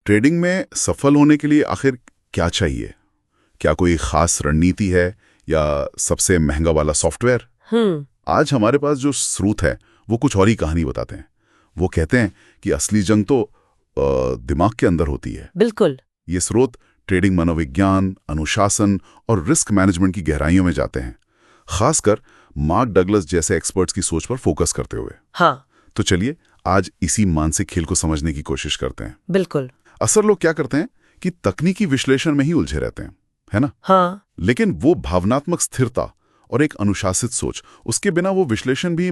Trading में सफल होने के लिए आखिर क्या चाहिए? क्या कोई खास रणनीति है या सबसे महंगा वाला सॉफ्टवेयर? आज हमारे पास जो स्रोत है वो कुछ और ही कहानी बताते हैं। वो कहते हैं कि असली जंग तो दिमाग के अंदर होती है। बिल्कुल। ये स्रोत ट्रेडिंग मनोविज्ञान, अनुशासन और रिस्क मैनेजमेंट की गहराइयों में जाते हैं, खासकर मार्क डगलस जैसे एक्सपर्ट्स की सोच पर फोकस करते हुए। हाँ, तो चलिए आज इसी मानसिक खेल को समझने की कोशिश करते हैं। बिल्कुल। अक्सर लोग क्या करते हैं कि तकनीकी विश्लेषण में ही उलझे रहते हैं, है ना? हाँ, लेकिन वो भावनात्मक स्थिरता और एक अनुशासित सोच, उसके बिना वो विश्लेषण भी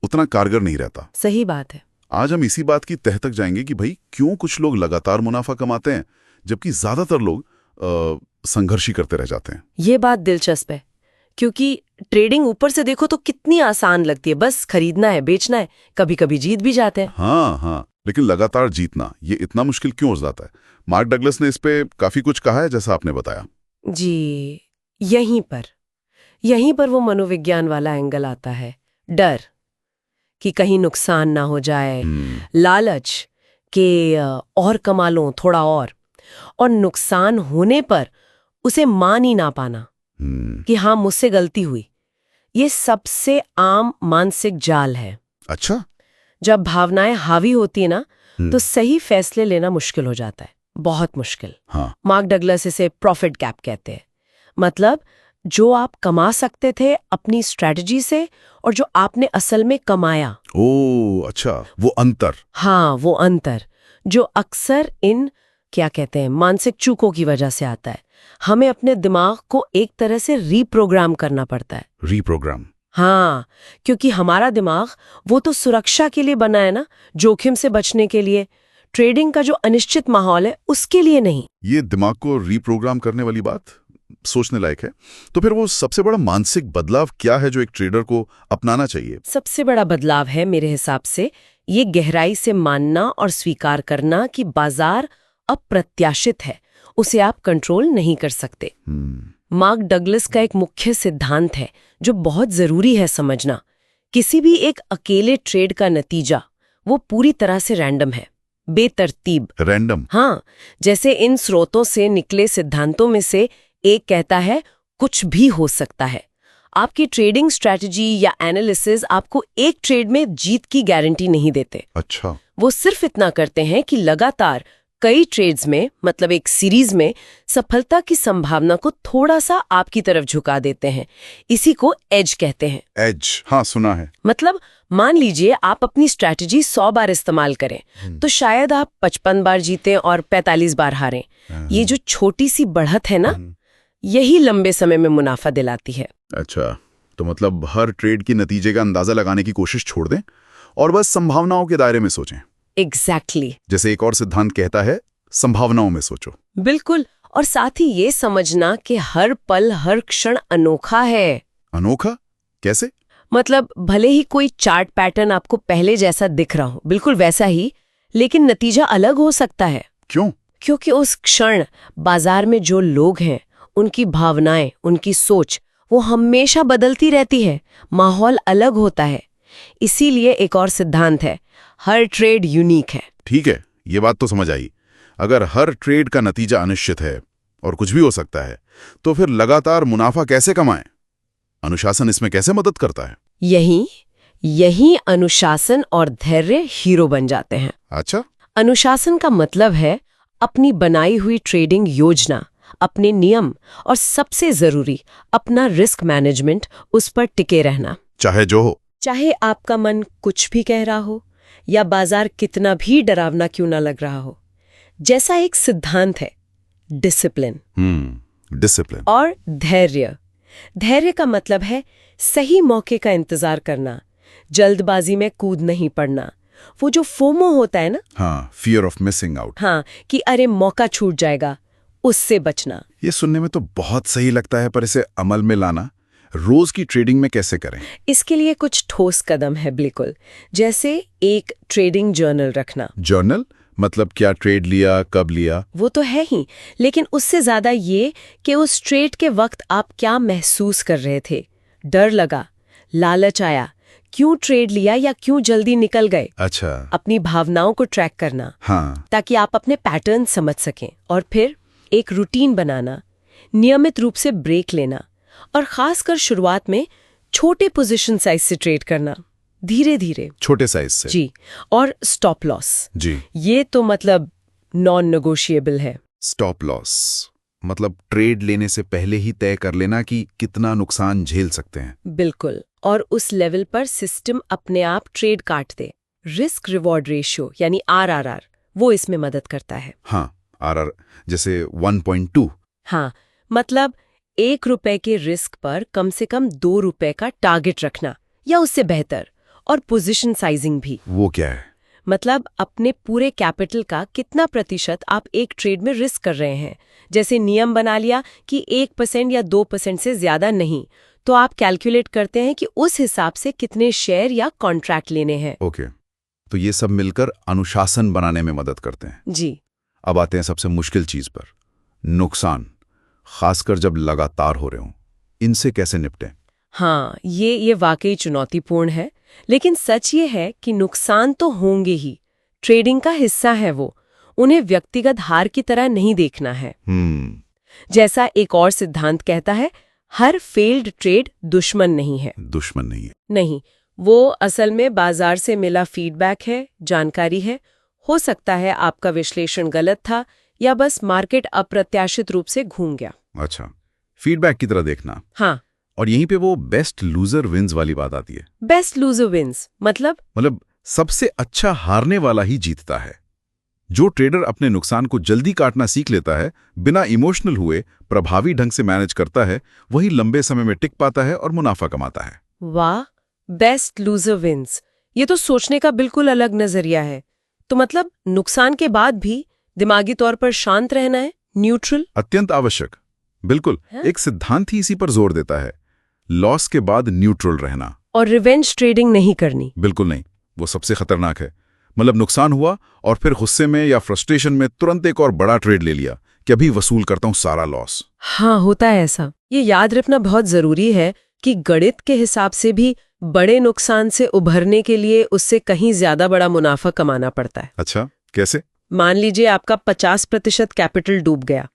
उतना कारगर नहीं रहता। सही बात है। आज हम इसी बात की तह तक जाएंगे कि भाई क्यों कुछ लोग लगातार मुनाफा कमाते हैं जबकि ज्यादातर लोग संघर्ष ही करते रह जाते हैं। ये बात दिलचस्प है, क्योंकि ट्रेडिंग ऊपर से देखो तो कितनी आसान लगती है, बस खरीदना है, बेचना है, कभी कभी जीत भी जाते हैं। हाँ, लेकिन लगातार जीतना ये इतना मुश्किल क्यों हो जाता है? मार्क डगलस ने इस पे काफी कुछ कहा है, जैसा आपने बताया। जी, यहीं पर वो मनोविज्ञान वाला एंगल आता है। डर कि कहीं नुकसान ना हो जाए, लालच कि और कमा लो थोड़ा और नुकसान होने पर उसे मान ही ना पाना कि हाँ मुझसे गलती हुई। ये सबसे आम मानसिक जाल है। अच्छा। जब भावनाएं हावी होती है ना तो सही फैसले लेना मुश्किल हो जाता है, बहुत मुश्किल। हाँ। मार्क डगलस इसे प्रॉफिट गैप कहते हैं। मतलब जो आप कमा सकते थे अपनी स्ट्रैटेजी से और जो आपने असल में कमाया। ओह अच्छा, वो अंतर। हाँ, वो अंतर जो अक्सर इन क्या कहते हैं मानसिक चूकों की वजह से आता है। हमें अपने दिमाग को एक तरह से रीप्रोग्राम करना पड़ता है। रीप्रोग्राम? हाँ, क्योंकि हमारा दिमाग वो तो सुरक्षा के लिए बना है ना, जोखिम से बचने के लिए। ट्रेडिंग का जो अनिश्चित माहौल है उसके लिए नहीं। ये दिमाग को रीप्रोग्राम करने वाली बात सोचने लायक है। तो फिर वो सबसे बड़ा मानसिक बदलाव क्या है जो एक ट्रेडर को अपनाना चाहिए? सबसे बड़ा बदलाव है मेरे हिसाब से ये गहराई से मानना और स्वीकार करना कि बाजार अप्रत्याशित है, उसे आप कंट्रोल नहीं कर सकते। मार्क डगलस का एक मुख्य सिद्धांत है जो बहुत जरूरी है समझना। किसी भी एक अकेले ट्रेड का नतीजा वो पूरी तरह से रैंडम है, बेतरतीब। रैंडम? हाँ, जैसे इन स्रोतों से निकले सिद्धांतों में से एक कहता है कुछ भी हो सकता है। आपकी ट्रेडिंग स्ट्रैटेजी या एनालिसिस आपको एक ट्रेड में जीत की गारंटी नहीं देते। अच्छा। वो सिर्फ इतना करते हैं कि लगातार कई ट्रेड्स में, मतलब एक सीरीज में, सफलता की संभावना को थोड़ा सा आपकी तरफ झुका देते हैं। इसी को एज कहते हैं। एज? हाँ, सुना है। मतलब मान लीजिए आप अपनी स्ट्रैटेजी 100 बार इस्तेमाल करें तो शायद आप 55 बार जीतें और 45 बार हारें। ये जो छोटी सी बढ़त है ना, यही लंबे समय में मुनाफा दिलाती है। अच्छा, तो मतलब हर ट्रेड की नतीजे का अंदाजा लगाने की कोशिश छोड़ दें और बस संभावनाओं के दायरे में सोचें। एग्जैक्टली। जैसे एक और सिद्धांत कहता है, संभावनाओं में सोचो। बिल्कुल। और साथ ही ये समझना कि हर पल हर क्षण अनोखा है। अनोखा कैसे? मतलब भले ही कोई चार्ट पैटर्न आपको पहले जैसा दिख रहा हो, बिल्कुल वैसा ही, लेकिन नतीजा अलग हो सकता है। क्यों? क्योंकि उस क्षण बाजार में जो लोग हैं, उनकी भावनाएं, उनकी सोच, वो हमेशा बदलती रहती है। माहौल अलग होता है। इसीलिए एक और सिद्धांत है, हर ट्रेड यूनिक है। ठीक है, ये बात तो समझ आई। अगर हर ट्रेड का नतीजा अनिश्चित है और कुछ भी हो सकता है, तो फिर लगातार मुनाफा कैसे कमाएं? अनुशासन इसमें कैसे मदद करता है? यही अनुशासन और धैर्य हीरो बन जाते हैं। अच्छा। अनुशासन का मतलब है अपनी बनाई हुई ट्रेडिंग योजना, अपने नियम और सबसे जरूरी अपना रिस्क मैनेजमेंट, उस पर टिके रहना। चाहे जो हो, चाहे आपका मन कुछ भी कह रहा हो या बाजार कितना भी डरावना क्यों ना लग रहा हो। जैसा एक सिद्धांत है, डिसिप्लिन। डिसिप्लिन और धैर्य का मतलब है सही मौके का इंतजार करना, जल्दबाजी में कूद नहीं पड़ना। वो जो फोमो होता है ना, हाँ, फियर ऑफ मिसिंग आउट। हाँ, कि अरे मौका छूट जाएगा, उससे बचना। ये सुनने में तो बहुत सही लगता है, पर इसे अमल में लाना रोज की ट्रेडिंग में कैसे करें? इसके लिए कुछ ठोस कदम है। बिल्कुल, जैसे एक ट्रेडिंग जर्नल रखना। जर्नल मतलब क्या? ट्रेड लिया, कब लिया? वो तो है ही, लेकिन उससे ज्यादा ये कि उस ट्रेड के वक्त आप क्या महसूस कर रहे थे। डर लगा, लालच आया, क्यों ट्रेड लिया या क्यों जल्दी निकल गए। अच्छा। अपनी भावनाओं को ट्रैक करना, हाँ। ताकि आप अपने पैटर्न समझ सकें। और फिर एक रूटीन बनाना, नियमित रूप से ब्रेक लेना, और खासकर शुरुआत में छोटे पोजीशन साइज से ट्रेड करना, धीरे धीरे। छोटे साइज से। जी। और स्टॉप लॉस। जी। ये तो मतलब नॉन नेगोशिएबल है। स्टॉप लॉस मतलब ट्रेड लेने से पहले ही तय कर लेना कि कितना नुकसान झेल सकते हैं। बिल्कुल। और उस लेवल पर सिस्टम अपने आप ट्रेड काट दे। रिस्क रिवॉर्ड रेशियो यानी RRR, वो इसमें मदद करता है। हाँ, RR जैसे 1.2। हाँ, मतलब ₹1 के रिस्क पर कम से कम ₹2 का टारगेट रखना या उससे बेहतर। और पोजीशन साइजिंग भी। वो क्या है? मतलब अपने पूरे कैपिटल का कितना प्रतिशत आप एक ट्रेड में रिस्क कर रहे हैं। जैसे नियम बना लिया कि 1% या 2% से ज्यादा नहीं, तो आप कैलकुलेट करते हैं कि उस हिसाब से कितने शेयर या कॉन्ट्रैक्ट लेने हैं। ओके। तो ये सब मिलकर अनुशासन बनाने में मदद करते हैं। जी। अब आते हैं सबसे मुश्किल चीज पर, नुकसान, खासकर जब लगातार हो रहे हों। इनसे कैसे निपटें? हाँ, ये वाकई चुनौतीपूर्ण है, लेकिन सच ये है कि नुकसान तो होंगे ही। ट्रेडिंग का हिस्सा है वो, उन्हें व्यक्तिगत हार की तरह नहीं देखना है। जैसा एक और सिद्धांत कहता है, हर फेल्ड ट्रेड दुश्मन नहीं है। दुश्मन नहीं है। नहीं, वो असल में बाजार से मिला फीडबैक है, जानकारी है। हो सकता है आपका विश्लेषण गलत था या बस मार्केट अप्रत्याशित रूप से घूम गया। अच्छा, फीडबैक की तरह देखना। हाँ। और यहीं पे वो बेस्ट लूजर विंस वाली बात आती है। बेस्ट लूजर विंस मतलब सबसे अच्छा हारने वाला ही जीतता है। जो ट्रेडर अपने नुकसान को जल्दी काटना सीख लेता है, बिना इमोशनल हुए प्रभावी ढंग से मैनेज करता है, वही लंबे समय में टिक पाता है और मुनाफा कमाता है। वाह, बेस्ट लूजर विंस, ये तो सोचने का बिल्कुल अलग नजरिया है। तो मतलब नुकसान के बाद भी दिमागी तौर पर शांत रहना है, न्यूट्रल। अत्यंत आवश्यक। बिल्कुल है? एक सिद्धांत ही इसी पर जोर देता है, लॉस के बाद न्यूट्रल रहना। और रिवेंज ट्रेडिंग नहीं करनी। बिल्कुल नहीं, वो सबसे खतरनाक है। मतलब नुकसान हुआ और फिर गुस्से में या फ्रस्ट्रेशन में तुरंत एक और बड़ा ट्रेड ले लिया कि अभी वसूल करता हूं सारा लॉस। हाँ, होता है ऐसा। ये याद रखना बहुत जरूरी है कि गणित के हिसाब से भी बड़े नुकसान से उभरने के लिए उससे कहीं ज्यादा बड़ा मुनाफा कमाना पड़ता है। अच्छा, कैसे? मान लीजिए आपका 50% कैपिटल डूब गया,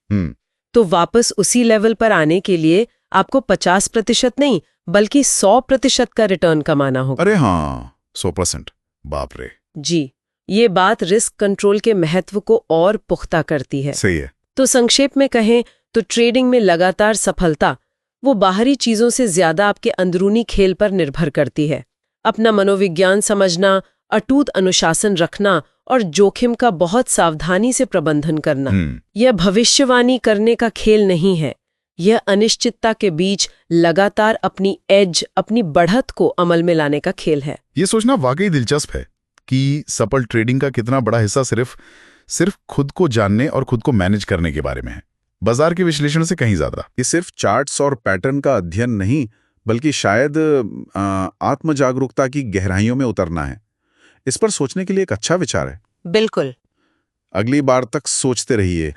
तो वापस उसी लेवल पर आने के लिए आपको 50% नहीं बल्कि 100% का रिटर्न कमाना होगा। अरे हाँ, 100%। बाप रे। जी, ये बात रिस्क कंट्रोल के महत्व को और पुख्ता करती है। सही है। तो संक्षेप में कहें तो ट्रेडिंग में लगातार सफलता वो बाहरी चीजों से ज्यादा आपके अंदरूनी खेल पर निर्भर करती है। अपना मनोविज्ञान समझना, अटूट अनुशासन रखना और जोखिम का बहुत सावधानी से प्रबंधन करना। यह भविष्यवाणी करने का खेल नहीं है, यह अनिश्चितता के बीच लगातार अपनी एज, अपनी बढ़त को अमल में लाने का खेल है। ये सोचना वाकई दिलचस्प है कि सफल ट्रेडिंग का कितना बड़ा हिस्सा सिर्फ खुद को जानने और खुद को मैनेज करने के बारे में है, बाजार के विश्लेषण से कहीं ज्यादा। ये सिर्फ चार्ट्स और पैटर्न का अध्ययन नहीं, बल्कि शायद आत्म जागरूकता की गहराइयों में उतरना है। इस पर सोचने के लिए एक अच्छा विचार है। बिल्कुल। अगली बार तक सोचते रहिए।